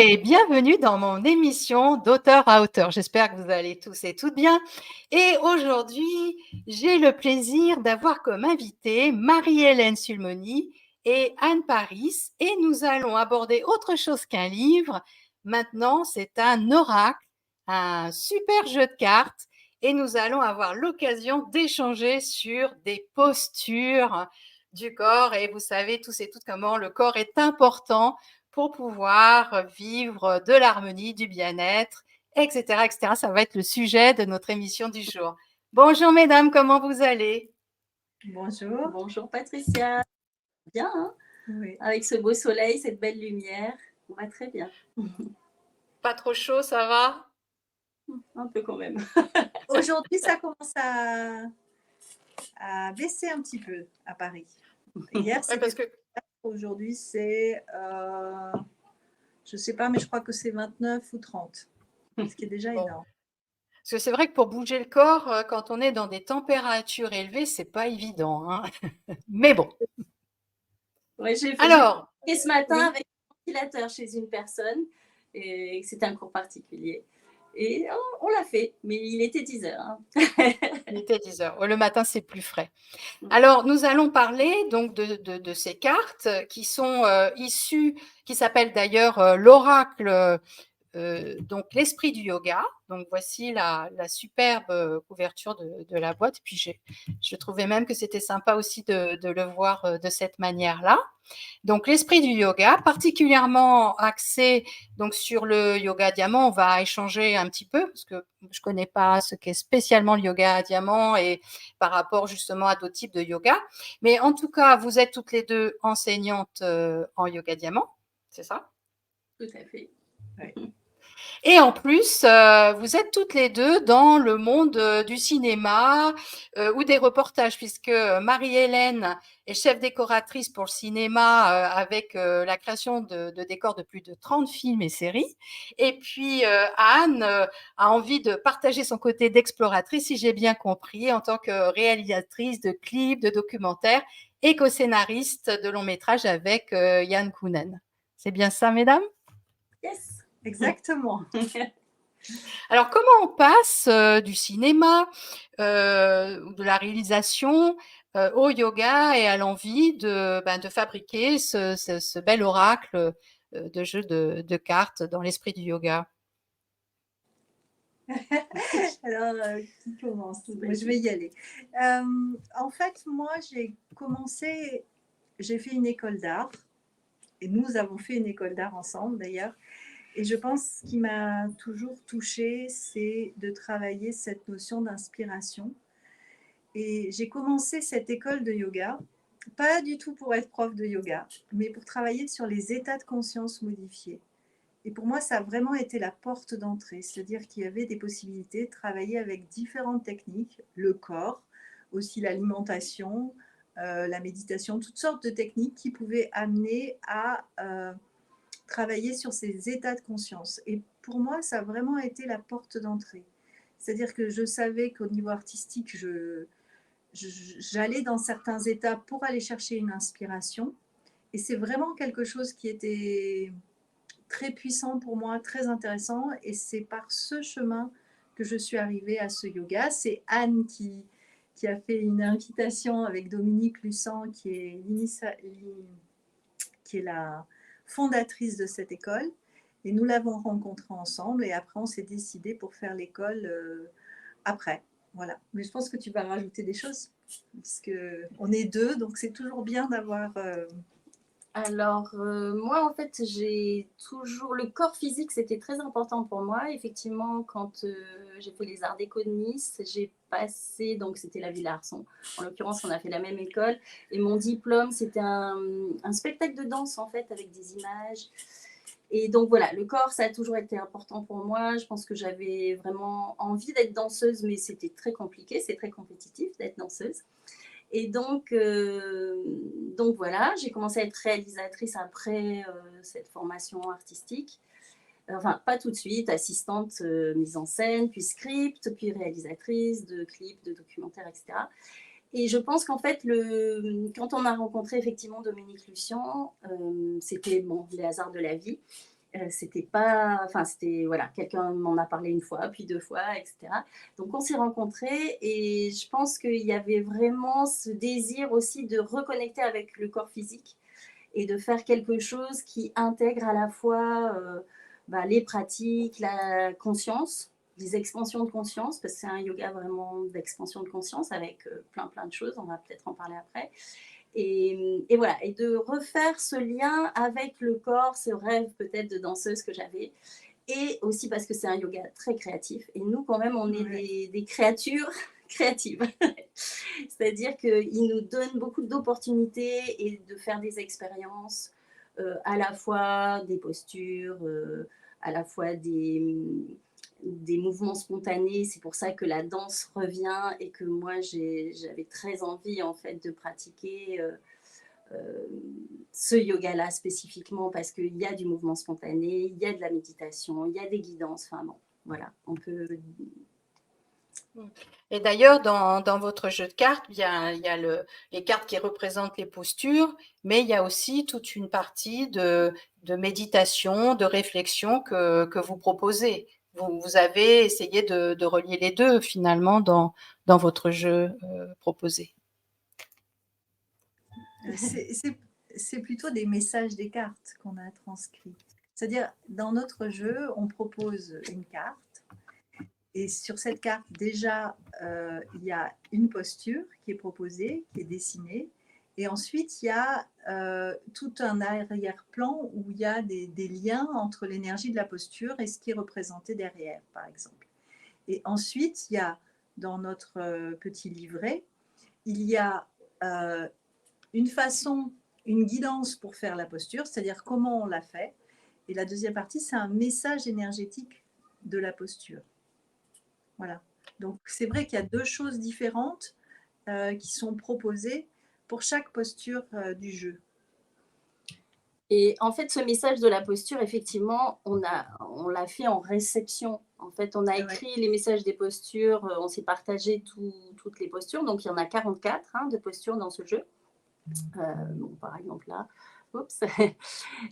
et bienvenue dans mon émission d'auteur à auteur. J'espère que vous allez tous et toutes bien. Et aujourd'hui, j'ai le plaisir d'avoir comme invité Marie-Hélène Sulmony et Anne Paris. Et nous allons aborder autre chose qu'un livre. Maintenant, c'est un oracle, un super jeu de cartes. Et nous allons avoir l'occasion d'échanger sur des postures du corps. Et vous savez tous et toutes comment le corps est important pour pouvoir vivre de l'harmonie, du bien-être, etc., etc. Ça va être le sujet de notre émission du jour. Bonjour mesdames, comment vous allez? Bonjour. Bonjour Patricia. Bien, hein? Oui. Avec ce beau soleil, cette belle lumière, on va très bien. Pas trop chaud, ça va? Un peu quand même. Aujourd'hui, ça commence à baisser un petit peu à Paris. Hier, Ouais, c'était parce que aujourd'hui, c'est, je ne sais pas, mais je crois que c'est 29 ou 30, ce qui est déjà bon. énorme. Parce que c'est vrai que pour bouger le corps, quand on est dans des températures élevées, c'est pas évident, hein. Mais bon. Ouais, j'ai Alors, fait ce matin oui. avec un ventilateur chez une personne et c'était un cours particulier. Et on l'a fait, mais il était 10 heures. Hein. Il était 10 heures. Le matin, c'est plus frais. Alors, nous allons parler donc de ces cartes qui sont issues, qui s'appellent d'ailleurs l'oracle, donc l'esprit du yoga. Donc, voici la superbe couverture de la boîte. Puis, je trouvais même que c'était sympa aussi de le voir de cette manière-là. Donc, l'esprit du yoga, particulièrement axé donc, sur le yoga diamant, on va échanger un petit peu parce que je ne connais pas ce qu'est spécialement le yoga diamant et par rapport justement à d'autres types de yoga. Mais en tout cas, vous êtes toutes les deux enseignantes en yoga diamant, c'est ça? Tout à fait. Oui. Et en plus, vous êtes toutes les deux dans le monde du cinéma ou des reportages, puisque Marie-Hélène est chef décoratrice pour le cinéma avec la création de décors de plus de 30 films et séries. Et puis Anne a envie de partager son côté d'exploratrice, si j'ai bien compris, en tant que réalisatrice de clips, de documentaires et co-scénariste de long métrage avec Yann Kounen. C'est bien ça, mesdames? Yes. Exactement. Alors, comment on passe du cinéma ou de la réalisation au yoga et à l'envie de fabriquer ce bel oracle de jeu de cartes dans l'esprit du yoga? Alors, qui commence? Moi, je vais y aller. En fait, moi, j'ai fait une école d'art. Et nous avons fait une école d'art ensemble, d'ailleurs. Et je pense ce qui m'a toujours touchée, c'est de travailler cette notion d'inspiration. Et j'ai commencé cette école de yoga, pas du tout pour être prof de yoga, mais pour travailler sur les états de conscience modifiés. Et pour moi, ça a vraiment été la porte d'entrée, c'est-à-dire qu'il y avait des possibilités de travailler avec différentes techniques, le corps, aussi l'alimentation, la méditation, toutes sortes de techniques qui pouvaient amener à travailler sur ces états de conscience. Et pour moi, ça a vraiment été la porte d'entrée. C'est-à-dire que je savais qu'au niveau artistique, j'allais dans certains états pour aller chercher une inspiration. Et c'est vraiment quelque chose qui était très puissant pour moi, très intéressant. Et c'est par ce chemin que je suis arrivée à ce yoga. C'est Anne qui a fait une invitation avec Dominique Lussan, qui est la fondatrice de cette école. Et nous l'avons rencontrée ensemble. Et après, on s'est décidé pour faire l'école après. Voilà. Mais je pense que tu vas rajouter des choses, puisque on est deux, donc c'est toujours bien d'avoir. Alors, moi, en fait, j'ai toujours. Le corps physique, c'était très important pour moi. Effectivement, quand j'ai fait les arts déco de Nice, j'ai passé. Donc, c'était la Villa Arson. En l'occurrence, on a fait la même école. Et mon diplôme, c'était un spectacle de danse, en fait, avec des images. Et donc, voilà, le corps, ça a toujours été important pour moi. Je pense que j'avais vraiment envie d'être danseuse, mais c'était très compliqué. C'est très compétitif d'être danseuse. Et donc voilà, j'ai commencé à être réalisatrice après cette formation artistique. Enfin, pas tout de suite, assistante mise en scène, puis script, puis réalisatrice de clips, de documentaires, etc. Et je pense qu'en fait, quand on a rencontré effectivement Dominique Lussan, c'était bon, les hasards de la vie. C'était pas, enfin c'était voilà, quelqu'un m'en a parlé une fois, puis 2 fois, etc. Donc on s'est rencontrés et je pense qu'il y avait vraiment ce désir aussi de reconnecter avec le corps physique et de faire quelque chose qui intègre à la fois les pratiques, la conscience, des expansions de conscience, parce que c'est un yoga vraiment d'expansion de conscience avec plein de choses, on va peut-être en parler après. Et voilà, et de refaire ce lien avec le corps, ce rêve peut-être de danseuse que j'avais, et aussi parce que c'est un yoga très créatif, et nous quand même on est des créatures créatives, c'est-à-dire qu'il nous donne beaucoup d'opportunités et de faire des expériences, à la fois des postures, à la fois des mouvements spontanés. C'est pour ça que la danse revient et que moi j'avais très envie en fait de pratiquer ce yoga-là spécifiquement parce qu'il y a du mouvement spontané, il y a de la méditation, il y a des guidances. Enfin bon, voilà, on peut. Et d'ailleurs, dans votre jeu de cartes, il y a les cartes qui représentent les postures, mais il y a aussi toute une partie de méditation, de réflexion que vous proposez. Vous avez essayé de relier les deux finalement dans votre jeu proposé. C'est plutôt des messages des cartes qu'on a transcrits. C'est-à-dire, dans notre jeu, on propose une carte. Et sur cette carte, déjà, il y a une posture qui est proposée, qui est dessinée. Et ensuite, il y a tout un arrière-plan où il y a des liens entre l'énergie de la posture et ce qui est représenté derrière, par exemple. Et ensuite, il y a, dans notre petit livret, il y a une façon, une guidance pour faire la posture, c'est-à-dire comment on la fait. Et la deuxième partie, c'est un message énergétique de la posture. Voilà. Donc, c'est vrai qu'il y a deux choses différentes qui sont proposées pour chaque posture du jeu. Et en fait, ce message de la posture, effectivement, on l'a fait en réception. En fait, on a écrit les messages des postures, on s'est partagé toutes les postures. Donc, il y en a 44 de postures dans ce jeu. Bon, par exemple, là, oups,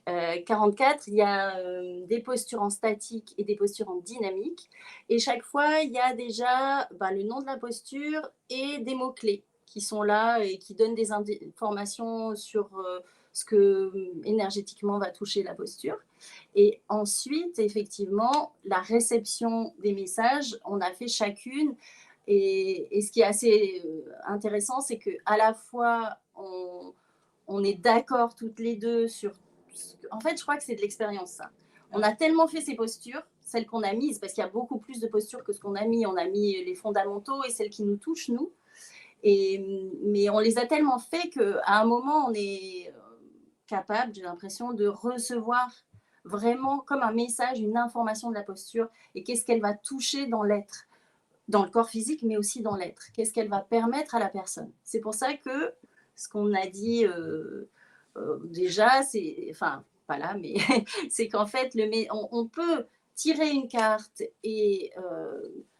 44, il y a des postures en statique et des postures en dynamique. Et chaque fois, il y a déjà le nom de la posture et des mots-clés qui sont là et qui donnent des informations sur ce que énergétiquement va toucher la posture. Et ensuite, effectivement, la réception des messages, on a fait chacune. Et ce qui est assez intéressant, c'est qu'à la fois, on est d'accord toutes les deux sur. En fait, je crois que c'est de l'expérience, ça. On a tellement fait ces postures, celles qu'on a mises, parce qu'il y a beaucoup plus de postures que ce qu'on a mis. On a mis les fondamentaux et celles qui nous touchent, nous. Mais on les a tellement fait qu'à un moment, on est capable, j'ai l'impression, de recevoir vraiment comme un message, une information de la posture et qu'est-ce qu'elle va toucher dans l'être, dans le corps physique, mais aussi dans l'être. Qu'est-ce qu'elle va permettre à la personne. C'est pour ça que ce qu'on a dit déjà, c'est, enfin, pas là, mais c'est qu'en fait, on peut tirer une carte et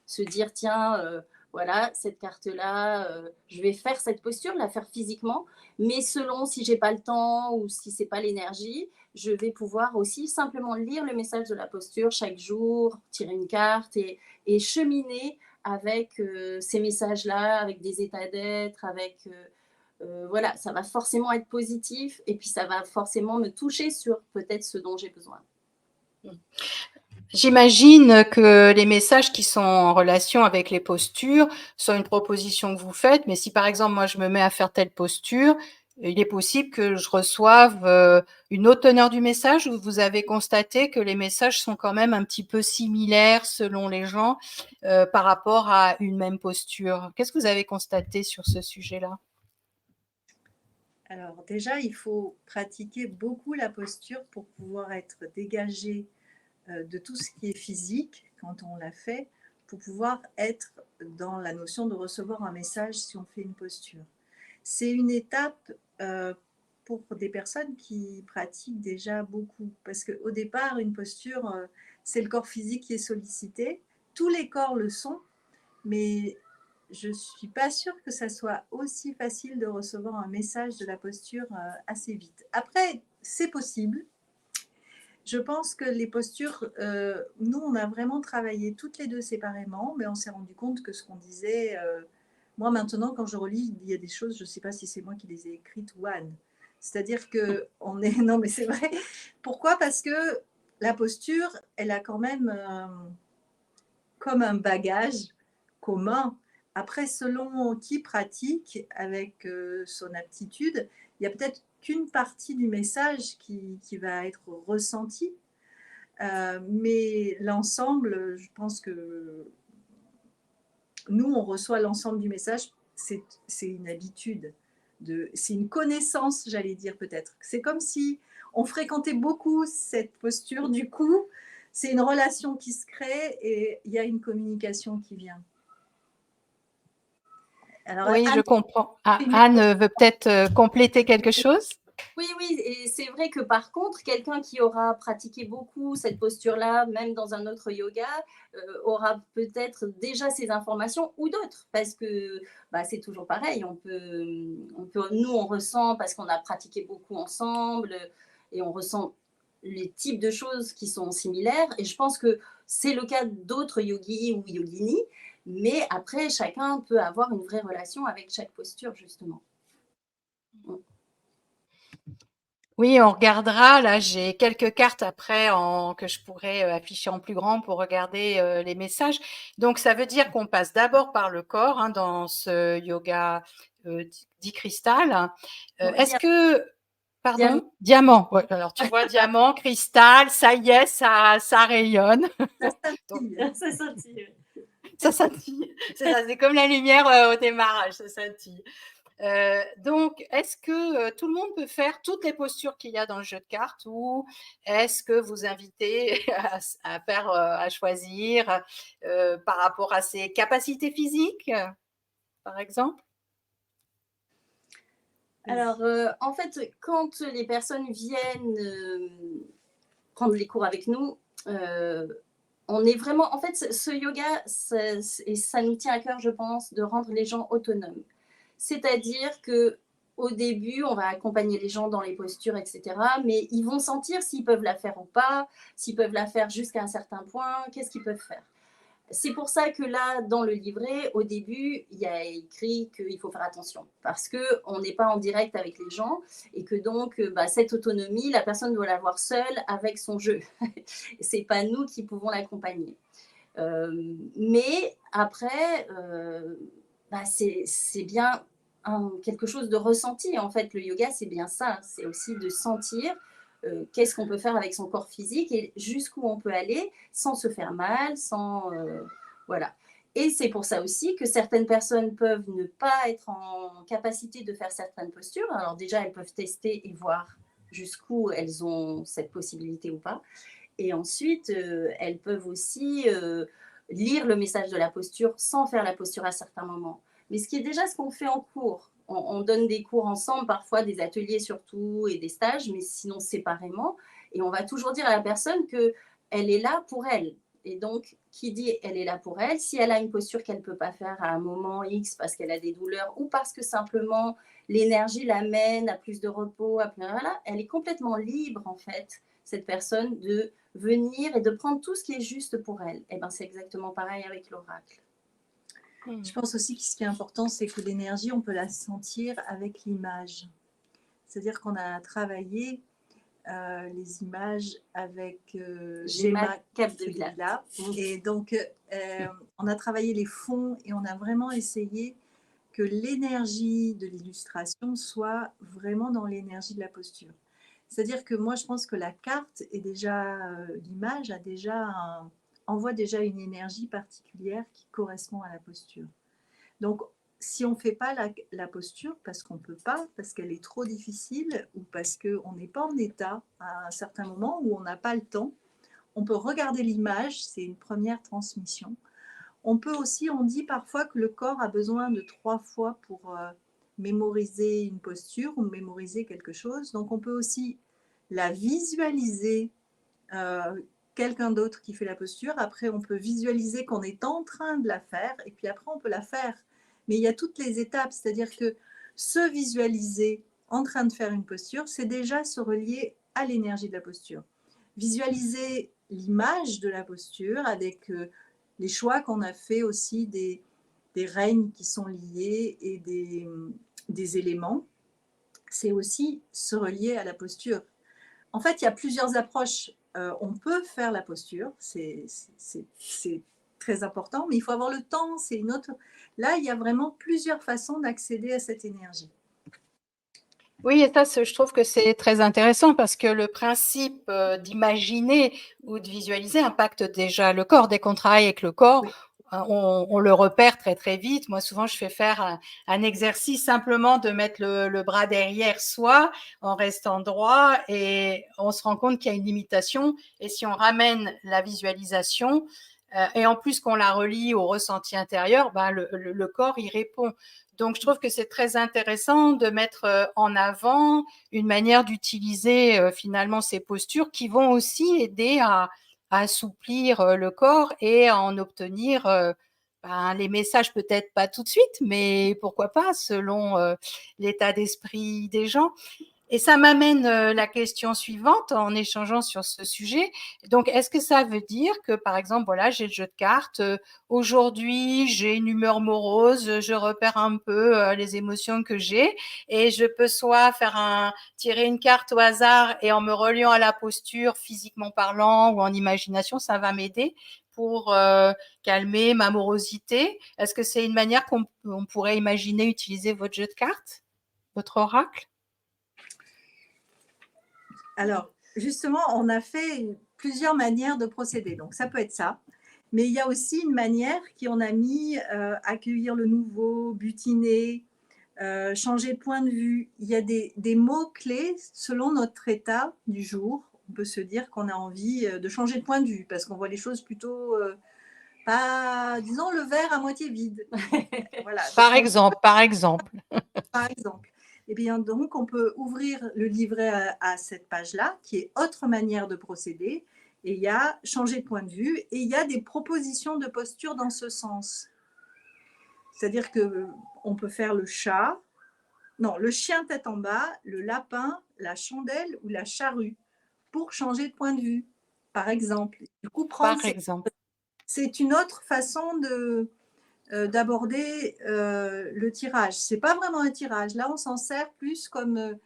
se dire, tiens, voilà, cette carte-là, je vais faire cette posture, la faire physiquement, mais selon si j'ai pas le temps ou si c'est pas l'énergie, je vais pouvoir aussi simplement lire le message de la posture chaque jour, tirer une carte et cheminer avec ces messages-là, avec des états d'être, avec voilà, ça va forcément être positif et puis ça va forcément me toucher sur peut-être ce dont j'ai besoin. J'imagine que les messages qui sont en relation avec les postures sont une proposition que vous faites, mais si par exemple moi je me mets à faire telle posture, il est possible que je reçoive une autre teneur du message, ou vous avez constaté que les messages sont quand même un petit peu similaires selon les gens par rapport à une même posture. Qu'est-ce que vous avez constaté sur ce sujet-là? Alors déjà, il faut pratiquer beaucoup la posture pour pouvoir être dégagé de tout ce qui est physique quand on l'a fait, pour pouvoir être dans la notion de recevoir un message si on fait une posture. C'est une étape pour des personnes qui pratiquent déjà beaucoup, parce qu'au départ, une posture, c'est le corps physique qui est sollicité. Tous les corps le sont, mais je ne suis pas sûre que ça soit aussi facile de recevoir un message de la posture assez vite. Après, c'est possible. Je pense que les postures, nous, on a vraiment travaillé toutes les deux séparément, mais on s'est rendu compte que ce qu'on disait, moi maintenant, quand je relis, il y a des choses, je ne sais pas si c'est moi qui les ai écrites ou Anne. C'est-à-dire que on est, non, mais c'est vrai. Pourquoi? Parce que la posture, elle a quand même comme un bagage commun. Après, selon qui pratique avec son aptitude, il y a peut-être qu'une partie du message qui va être ressentie. Mais l'ensemble, je pense que nous, on reçoit l'ensemble du message, c'est une habitude, c'est une connaissance, j'allais dire peut-être. C'est comme si on fréquentait beaucoup cette posture, du coup, c'est une relation qui se crée et il y a une communication qui vient. Alors, oui, Anne, je comprends. Ah, Anne veut peut-être compléter quelque chose? Oui, et c'est vrai que par contre, quelqu'un qui aura pratiqué beaucoup cette posture-là, même dans un autre yoga, aura peut-être déjà ces informations ou d'autres, parce que c'est toujours pareil. Nous, on ressent parce qu'on a pratiqué beaucoup ensemble et on ressent les types de choses qui sont similaires. Et je pense que c'est le cas d'autres yogis ou yoginis, mais après, chacun peut avoir une vraie relation avec chaque posture, justement. Oui, on regardera. Là, j'ai quelques cartes après que je pourrais afficher en plus grand pour regarder les messages. Donc, ça veut dire qu'on passe d'abord par le corps dans ce yoga dit cristal. Est-ce que... Pardon? Diamant. Ouais, alors, tu vois, diamant, cristal, ça y est, ça rayonne. Ça scintille. Ça scintille. Ça scintille. C'est ça, c'est comme la lumière au démarrage, ça scintille. Donc, est-ce que tout le monde peut faire toutes les postures qu'il y a dans le jeu de cartes ou est-ce que vous invitez à choisir par rapport à ses capacités physiques, par exemple? Alors, en fait, quand les personnes viennent prendre les cours avec nous, on est vraiment... En fait, ce yoga, ça nous tient à cœur, je pense, de rendre les gens autonomes. C'est-à-dire qu'au début, on va accompagner les gens dans les postures, etc. Mais ils vont sentir s'ils peuvent la faire ou pas, s'ils peuvent la faire jusqu'à un certain point, qu'est-ce qu'ils peuvent faire. C'est pour ça que là, dans le livret, au début, il y a écrit qu'il faut faire attention parce qu'on n'est pas en direct avec les gens et que donc, cette autonomie, la personne doit l'avoir seule avec son jeu. Ce n'est pas nous qui pouvons l'accompagner. Mais après, c'est bien quelque chose de ressenti. En fait, le yoga, c'est bien ça. C'est aussi de sentir qu'est-ce qu'on peut faire avec son corps physique et jusqu'où on peut aller sans se faire mal, voilà. Et c'est pour ça aussi que certaines personnes peuvent ne pas être en capacité de faire certaines postures. Alors déjà, elles peuvent tester et voir jusqu'où elles ont cette possibilité ou pas. Et ensuite, elles peuvent aussi lire le message de la posture sans faire la posture à certains moments. Mais ce qui est déjà ce qu'on fait en cours. On donne des cours ensemble, parfois des ateliers surtout et des stages, mais sinon séparément. Et on va toujours dire à la personne qu'elle est là pour elle. Et donc, qui dit elle est là pour elle, si elle a une posture qu'elle ne peut pas faire à un moment X parce qu'elle a des douleurs ou parce que simplement l'énergie l'amène à plus de repos, voilà, elle est complètement libre en fait, cette personne, de venir et de prendre tout ce qui est juste pour elle. Et c'est exactement pareil avec l'oracle. Je pense aussi que ce qui est important, c'est que l'énergie, on peut la sentir avec l'image. C'est-à-dire qu'on a travaillé les images avec Gemma Capdevila. Et donc, on a travaillé les fonds et on a vraiment essayé que l'énergie de l'illustration soit vraiment dans l'énergie de la posture. C'est-à-dire que moi, je pense que la carte est déjà, l'image envoie déjà une énergie particulière qui correspond à la posture. Donc, si on ne fait pas la posture, parce qu'on ne peut pas, parce qu'elle est trop difficile, ou parce qu'on n'est pas en état à un certain moment, où on n'a pas le temps, on peut regarder l'image, c'est une première transmission. On peut aussi, on dit parfois que le corps a besoin de 3 fois pour mémoriser une posture ou mémoriser quelque chose. Donc, on peut aussi la visualiser, quelqu'un d'autre qui fait la posture. Après, on peut visualiser qu'on est en train de la faire, et puis après, on peut la faire. Mais il y a toutes les étapes, c'est-à-dire que se visualiser en train de faire une posture, c'est déjà se relier à l'énergie de la posture. visualiser l'image de la posture avec les choix qu'on a fait aussi des règnes qui sont liés et des éléments. C'est aussi se relier à la posture. En fait, il y a plusieurs approches. On peut faire la posture, c'est très important, mais il faut avoir le temps, c'est une autre. Là, il y a vraiment plusieurs façons d'accéder à cette énergie. Oui, et ça, je trouve que c'est très intéressant parce que le principe d'imaginer ou de visualiser impacte déjà le corps. Dès qu'on travaille avec le corps, Oui. On le repère très très vite. Moi, souvent, je fais faire un exercice simplement de mettre le bras derrière soi en restant droit et on se rend compte qu'il y a une limitation. Et si on ramène la visualisation et en plus qu'on la relie au ressenti intérieur, ben le corps y répond. Donc, je trouve que c'est très intéressant de mettre en avant une manière d'utiliser finalement ces postures qui vont aussi aider à assouplir le corps et à en obtenir les messages, peut-être pas tout de suite, mais pourquoi pas, selon l'état d'esprit des gens. Et ça m'amène la question suivante en échangeant sur ce sujet. Donc, est-ce que ça veut dire que, par exemple, voilà, j'ai le jeu de cartes, aujourd'hui, j'ai une humeur morose, je repère un peu les émotions que j'ai et je peux soit tirer une carte au hasard et en me reliant à la posture, physiquement parlant ou en imagination, ça va m'aider pour calmer ma morosité. Est-ce que c'est une manière qu'on pourrait imaginer utiliser votre jeu de cartes, votre oracle? Alors, justement, on a fait plusieurs manières de procéder. Donc, ça peut être ça. Mais il y a aussi une manière qu'on a mis accueillir le nouveau, butiner, changer de point de vue. Il y a des mots-clés selon notre état du jour. On peut se dire qu'on a envie de changer de point de vue parce qu'on voit les choses plutôt pas, disons, le verre à moitié vide. Voilà. Par exemple. Par exemple. Eh bien, donc, on peut ouvrir le livret à cette page-là, qui est autre manière de procéder. Et il y a changer de point de vue et il y a des propositions de posture dans ce sens. C'est-à-dire qu'on peut faire le chat, non, le chien tête en bas, le lapin, la chandelle ou la charrue pour changer de point de vue, par exemple. Du coup, c'est une autre façon d'aborder le tirage. Ce n'est pas vraiment un tirage. Là, on s'en sert plus comme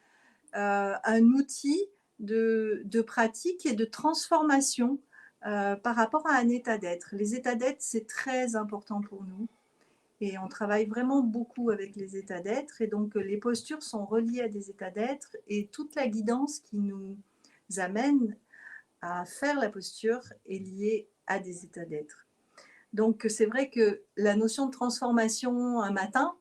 un outil de pratique et de transformation par rapport à un état d'être. Les états d'être, c'est très important pour nous. Et on travaille vraiment beaucoup avec les états d'être. Et donc, les postures sont reliées à des états d'être. Et toute la guidance qui nous amène à faire la posture est liée à des états d'être. Donc, c'est vrai que la notion de transformation un matin,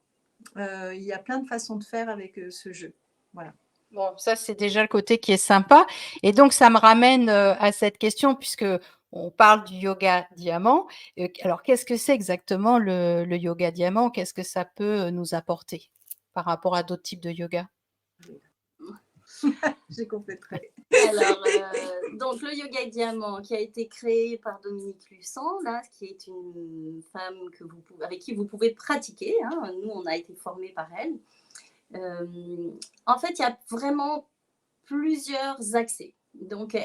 il y a plein de façons de faire avec ce jeu. Voilà. Bon, ça, c'est déjà le côté qui est sympa. Et donc, ça me ramène à cette question, puisque on parle du yoga diamant. Alors, qu'est-ce que c'est exactement le yoga diamant? Qu'est-ce que ça peut nous apporter par rapport à d'autres types de yoga? J'ai complété. Alors, donc le yoga diamant qui a été créé par Dominique Lussan, là, qui est une femme avec qui vous pouvez pratiquer. Hein. Nous, on a été formés par elle. En fait, il y a vraiment plusieurs accès. Donc,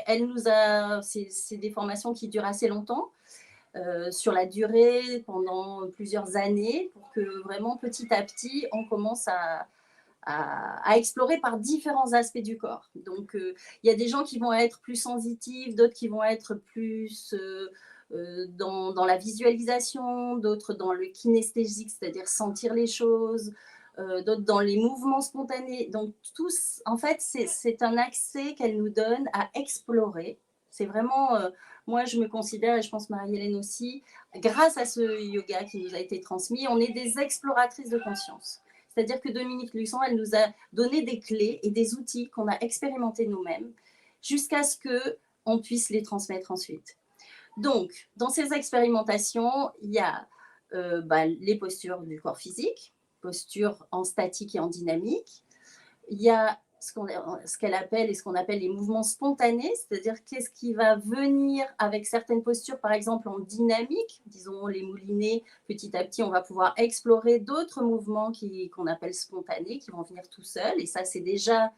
c'est des formations qui durent assez longtemps, sur la durée, pendant plusieurs années, pour que vraiment petit à petit, on commence à explorer par différents aspects du corps. Donc, il y a des gens qui vont être plus sensitifs, d'autres qui vont être plus dans la visualisation, d'autres dans le kinesthésique, c'est-à-dire sentir les choses, d'autres dans les mouvements spontanés. Donc, tous, en fait, c'est un accès qu'elle nous donne à explorer. C'est vraiment, moi, je me considère, et je pense Marie-Hélène aussi, grâce à ce yoga qui nous a été transmis, on est des exploratrices de conscience. C'est-à-dire que Dominique Lussan, elle nous a donné des clés et des outils qu'on a expérimentés nous-mêmes jusqu'à ce qu'on puisse les transmettre ensuite. Donc, dans ces expérimentations, il y a les postures du corps physique, postures en statique et en dynamique. Il y a ce qu'elle appelle et ce qu'on appelle les mouvements spontanés, c'est-à-dire qu'est-ce qui va venir avec certaines postures, par exemple en dynamique, disons les moulinets, petit à petit on va pouvoir explorer d'autres mouvements qu'on appelle spontanés, qui vont venir tout seuls, et ça c'est déjà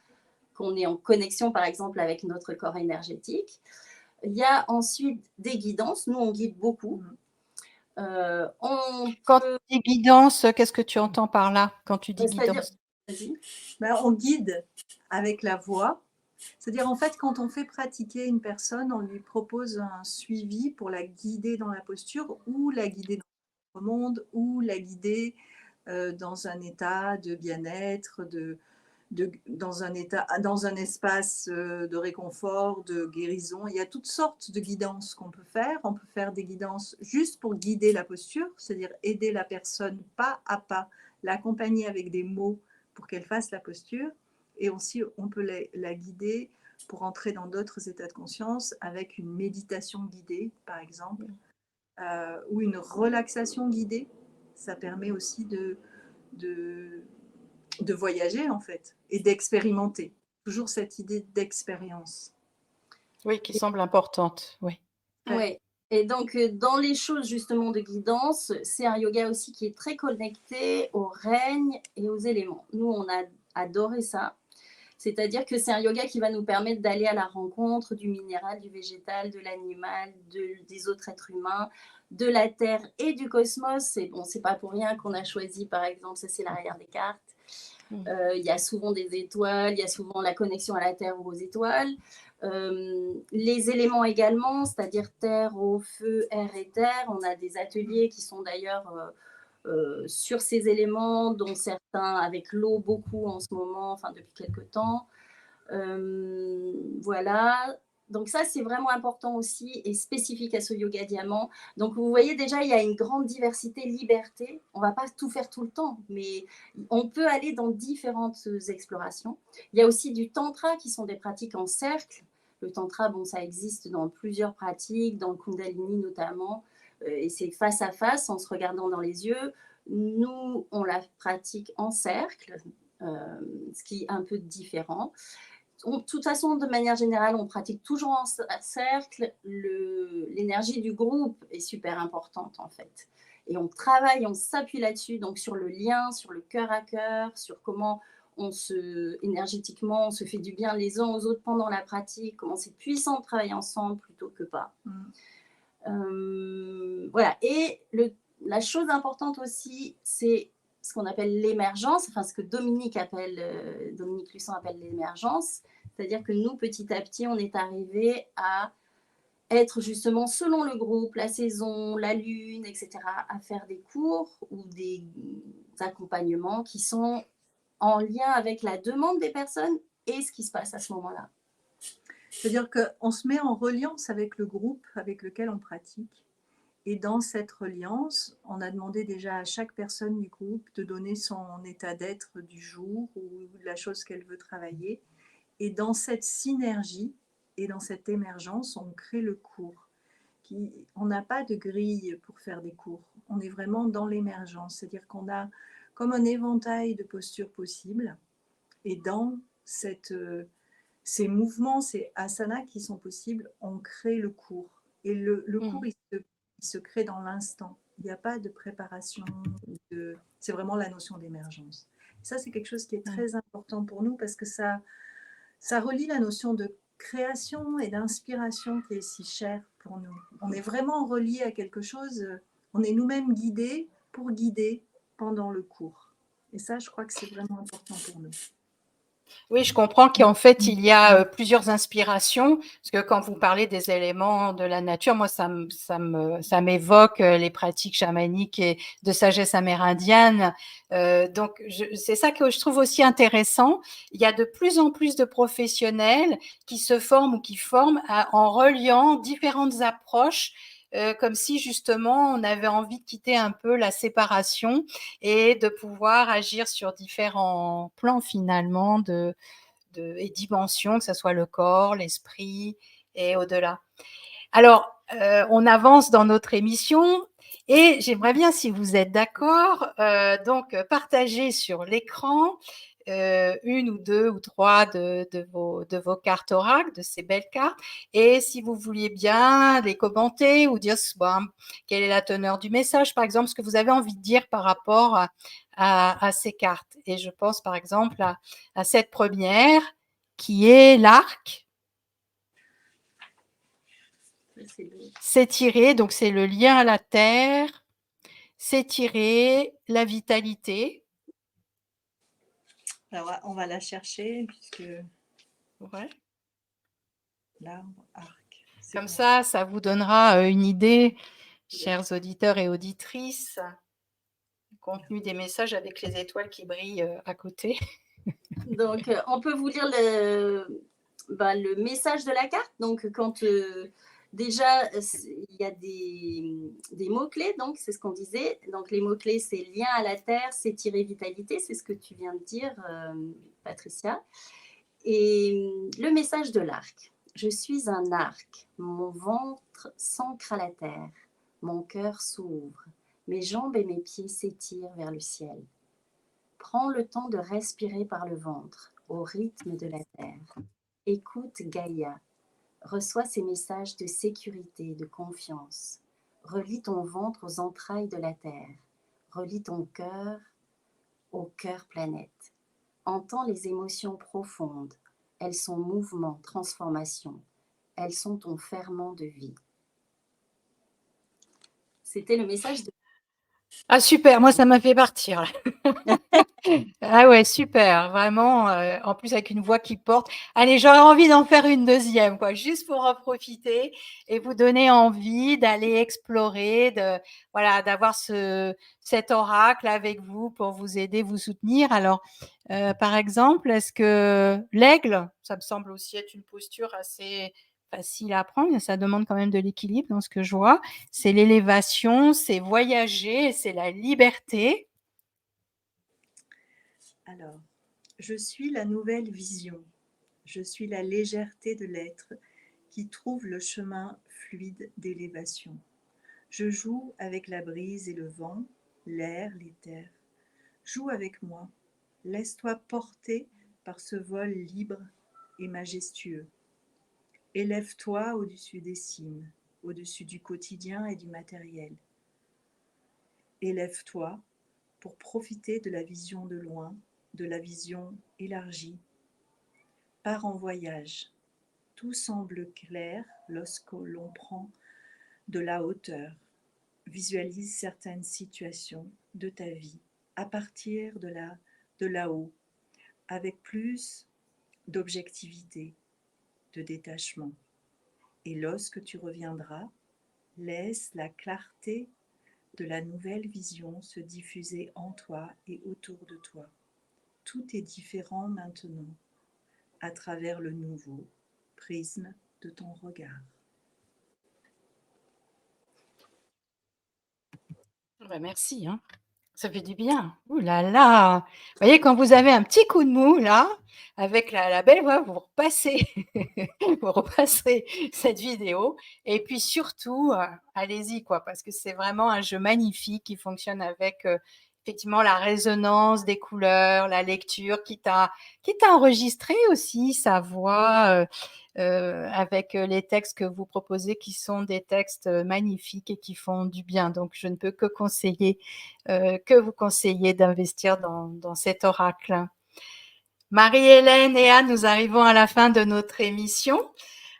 qu'on est en connexion par exemple avec notre corps énergétique. Il y a ensuite des guidances. Nous, on guide beaucoup. Quand tu dis guidance, qu'est-ce que tu entends par là quand tu dis guidance? On guide avec la voix. C'est-à-dire, en fait, quand on fait pratiquer une personne, on lui propose un suivi pour la guider dans la posture ou la guider dans le monde ou la guider dans un état de bien-être, dans un espace de réconfort, de guérison. Il y a toutes sortes de guidances qu'on peut faire. On peut faire des guidances juste pour guider la posture, c'est-à-dire aider la personne pas à pas, l'accompagner avec des mots pour qu'elle fasse la posture. Et aussi, on peut la guider pour entrer dans d'autres états de conscience avec une méditation guidée, par exemple, ou une relaxation guidée. Ça permet aussi de voyager, en fait, et d'expérimenter. Toujours cette idée d'expérience. Oui, qui semble importante, oui. Oui. Et donc, dans les choses justement de guidance, c'est un yoga aussi qui est très connecté au règne et aux éléments. Nous, on a adoré ça. C'est-à-dire que c'est un yoga qui va nous permettre d'aller à la rencontre du minéral, du végétal, de l'animal, des autres êtres humains, de la Terre et du cosmos. Et bon, c'est pas pour rien qu'on a choisi, par exemple, ça c'est l'arrière des cartes. Il y a souvent des étoiles, il y a souvent la connexion à la Terre ou aux étoiles. Les éléments également, c'est-à-dire terre, eau, feu, air et terre. On a des ateliers qui sont d'ailleurs sur ces éléments, dont certains avec l'eau beaucoup en ce moment, enfin depuis quelques temps. Voilà. Donc ça, c'est vraiment important aussi et spécifique à ce yoga diamant. Donc vous voyez déjà, il y a une grande diversité, liberté. On ne va pas tout faire tout le temps, mais on peut aller dans différentes explorations. Il y a aussi du tantra qui sont des pratiques en cercle. Le tantra, bon, ça existe dans plusieurs pratiques, dans le kundalini notamment, et c'est face à face, en se regardant dans les yeux. Nous, on la pratique en cercle, ce qui est un peu différent. De toute façon, de manière générale, on pratique toujours en cercle. L'énergie du groupe est super importante, en fait. Et on travaille, on s'appuie là-dessus, donc sur le lien, sur le cœur à cœur, sur comment énergétiquement, on se fait du bien les uns aux autres pendant la pratique, comment c'est puissant de travailler ensemble plutôt que pas. Voilà. Et la chose importante aussi, c'est ce qu'on appelle l'émergence, enfin ce que Dominique Lussan appelle l'émergence, c'est-à-dire que nous, petit à petit, on est arrivé à être justement selon le groupe, la saison, la lune, etc., à faire des cours ou des accompagnements qui sont en lien avec la demande des personnes et ce qui se passe à ce moment-là. C'est-à-dire qu'on se met en reliance avec le groupe avec lequel on pratique. Et dans cette reliance, on a demandé déjà à chaque personne du groupe de donner son état d'être du jour ou la chose qu'elle veut travailler. Et dans cette synergie et dans cette émergence, on crée le cours. On n'a pas de grille pour faire des cours. On est vraiment dans l'émergence. C'est-à-dire qu'on a comme un éventail de postures possibles. Et dans ces mouvements, ces asanas qui sont possibles, on crée le cours. Et le cours, il se crée dans l'instant. Il n'y a pas de préparation. C'est vraiment la notion d'émergence. Ça, c'est quelque chose qui est très important pour nous parce que ça relie la notion de création et d'inspiration qui est si chère pour nous. On est vraiment relié à quelque chose. On est nous-mêmes guidés pour guider pendant le cours. Et ça, je crois que c'est vraiment important pour nous. Oui, je comprends qu'en fait, il y a plusieurs inspirations, parce que quand vous parlez des éléments de la nature, moi, ça m'évoque les pratiques chamaniques et de sagesse amérindienne. Donc, c'est ça que je trouve aussi intéressant. Il y a de plus en plus de professionnels qui se forment ou qui forment en reliant différentes approches, comme si justement on avait envie de quitter un peu la séparation et de pouvoir agir sur différents plans finalement et dimensions, que ce soit le corps, l'esprit et au-delà. Alors, on avance dans notre émission et j'aimerais bien, si vous êtes d'accord, donc partager sur l'écran une ou deux ou trois de vos cartes oracle, de ces belles cartes, et si vous vouliez bien les commenter ou dire quelle est la teneur du message, par exemple, ce que vous avez envie de dire par rapport à ces cartes. Et je pense par exemple à cette première qui est l'arc. c'est le... S'étirer, donc c'est le lien à la terre. S'étirer, la vitalité. Alors, on va la chercher, puisque Ouais. l'arbre, arc. Comme Bon. ça vous donnera une idée, chers auditeurs et auditrices, du contenu des messages avec les étoiles qui brillent à côté. Donc, on peut vous lire le message de la carte. Donc, quand déjà, il y a des mots-clés, donc c'est ce qu'on disait. Donc, les mots-clés, c'est lien à la terre, s'étirer, vitalité, c'est ce que tu viens de dire, Patricia. Et le message de l'arc. Je suis un arc, mon ventre s'ancre à la terre, mon cœur s'ouvre, mes jambes et mes pieds s'étirent vers le ciel. Prends le temps de respirer par le ventre, au rythme de la terre. Écoute Gaïa, reçois ces messages de sécurité, de confiance. Relie ton ventre aux entrailles de la terre. Relie ton cœur au cœur planète. Entends les émotions profondes. Elles sont mouvement, transformation. Elles sont ton ferment de vie. C'était le message de... Ah super, moi ça m'a fait partir. Ah ouais, super, vraiment, en plus avec une voix qui porte. Allez, j'aurais envie d'en faire une deuxième, quoi, juste pour en profiter et vous donner envie d'aller explorer, voilà, d'avoir cet oracle avec vous pour vous aider, vous soutenir. Alors, par exemple, est-ce que l'aigle, ça me semble aussi être une posture assez facile à apprendre, mais ça demande quand même de l'équilibre dans ce que je vois. C'est l'élévation, c'est voyager, c'est la liberté. Alors, je suis la nouvelle vision. Je suis la légèreté de l'être qui trouve le chemin fluide d'élévation. Je joue avec la brise et le vent, l'air, les terres. Joue avec moi. Laisse-toi porter par ce vol libre et majestueux. Élève-toi au-dessus des cimes, au-dessus du quotidien et du matériel. Élève-toi pour profiter de la vision de loin, de la vision élargie. Pars en voyage. Tout semble clair lorsque l'on prend de la hauteur. Visualise certaines situations de ta vie à partir de là-haut, avec plus d'objectivité, de détachement. Et lorsque tu reviendras, laisse la clarté de la nouvelle vision se diffuser en toi et autour de toi. Tout est différent maintenant, à travers le nouveau prisme de ton regard. Ben merci, hein. Ça fait du bien. Ouh là là! Vous voyez, quand vous avez un petit coup de mou, là, avec la belle voix, vous repassez, vous repasserez cette vidéo. Et puis surtout, allez-y, quoi, parce que c'est vraiment un jeu magnifique qui fonctionne avec effectivement la résonance des couleurs, la lecture, qui t'a enregistré aussi sa voix. Avec les textes que vous proposez qui sont des textes magnifiques et qui font du bien. Donc, je ne peux que vous conseiller d'investir dans cet oracle. Marie-Hélène et Anne, nous arrivons à la fin de notre émission.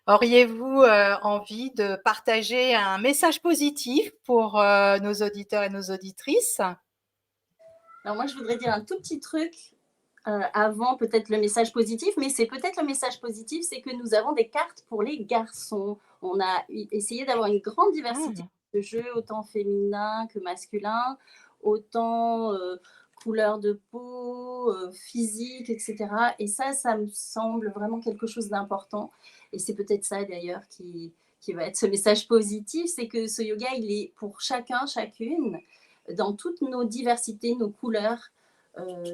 Auriez-vous envie de partager un message positif pour nos auditeurs et nos auditrices? Alors moi, je voudrais dire un tout petit truc avant peut-être le message positif, mais c'est peut-être le message positif, c'est que nous avons des cartes pour les garçons. On a essayé d'avoir une grande diversité de jeux, autant féminin que masculin, autant couleur de peau, physique, etc. Et ça me semble vraiment quelque chose d'important. Et c'est peut-être ça d'ailleurs qui va être ce message positif, c'est que ce yoga, il est pour chacun, chacune, dans toutes nos diversités, nos couleurs,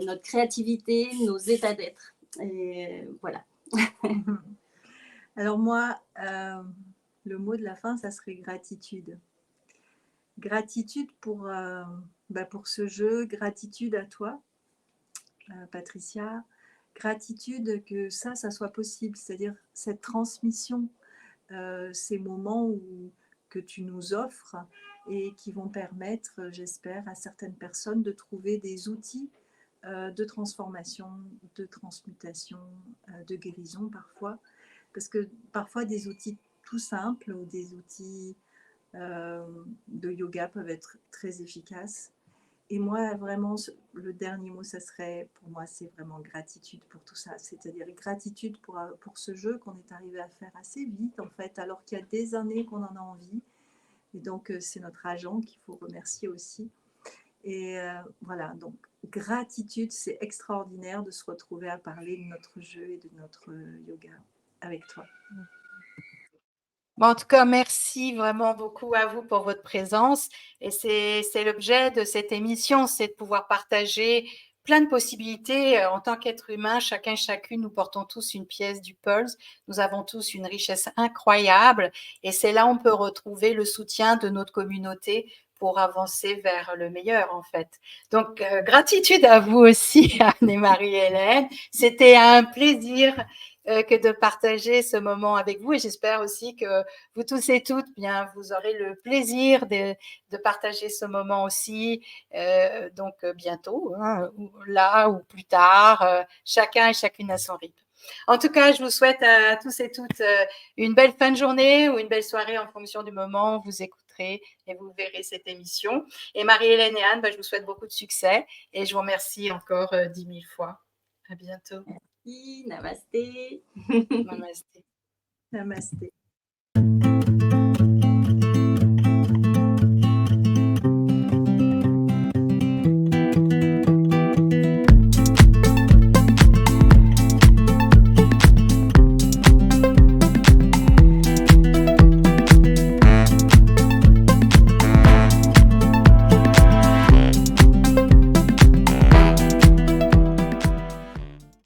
notre créativité, nos états d'être. Et voilà. Alors moi, le mot de la fin, ça serait gratitude. Gratitude pour ce jeu, gratitude à toi, Patricia, gratitude que ça soit possible, c'est-à-dire cette transmission, ces moments que tu nous offres et qui vont permettre, j'espère, à certaines personnes de trouver des outils de transformation, de transmutation, de guérison parfois, parce que parfois des outils tout simples ou des outils de yoga peuvent être très efficaces. Et moi, vraiment, le dernier mot, ça serait, pour moi, c'est vraiment gratitude pour tout ça. C'est-à-dire gratitude pour ce jeu qu'on est arrivé à faire assez vite, en fait, alors qu'il y a des années qu'on en a envie. Et donc, c'est notre agent qu'il faut remercier aussi. Et voilà, donc gratitude, c'est extraordinaire de se retrouver à parler de notre jeu et de notre yoga avec toi. Bon, en tout cas, merci vraiment beaucoup à vous pour votre présence. Et c'est l'objet de cette émission, c'est de pouvoir partager plein de possibilités. En tant qu'être humain, chacun et chacune, nous portons tous une pièce du Pulse. Nous avons tous une richesse incroyable. Et c'est là où on peut retrouver le soutien de notre communauté pour avancer vers le meilleur, en fait. Donc, gratitude à vous aussi, Anne et Marie-Hélène. C'était un plaisir que de partager ce moment avec vous. Et j'espère aussi que vous tous et toutes, bien, vous aurez le plaisir de partager ce moment aussi, donc bientôt, hein, là ou plus tard, chacun et chacune à son rythme. En tout cas, je vous souhaite à tous et toutes une belle fin de journée ou une belle soirée en fonction du moment où vous écouterez et vous verrez cette émission. Et Marie-Hélène et Anne, je vous souhaite beaucoup de succès et je vous remercie encore 10 000 fois. À bientôt. Namasté. Namasté. Namasté.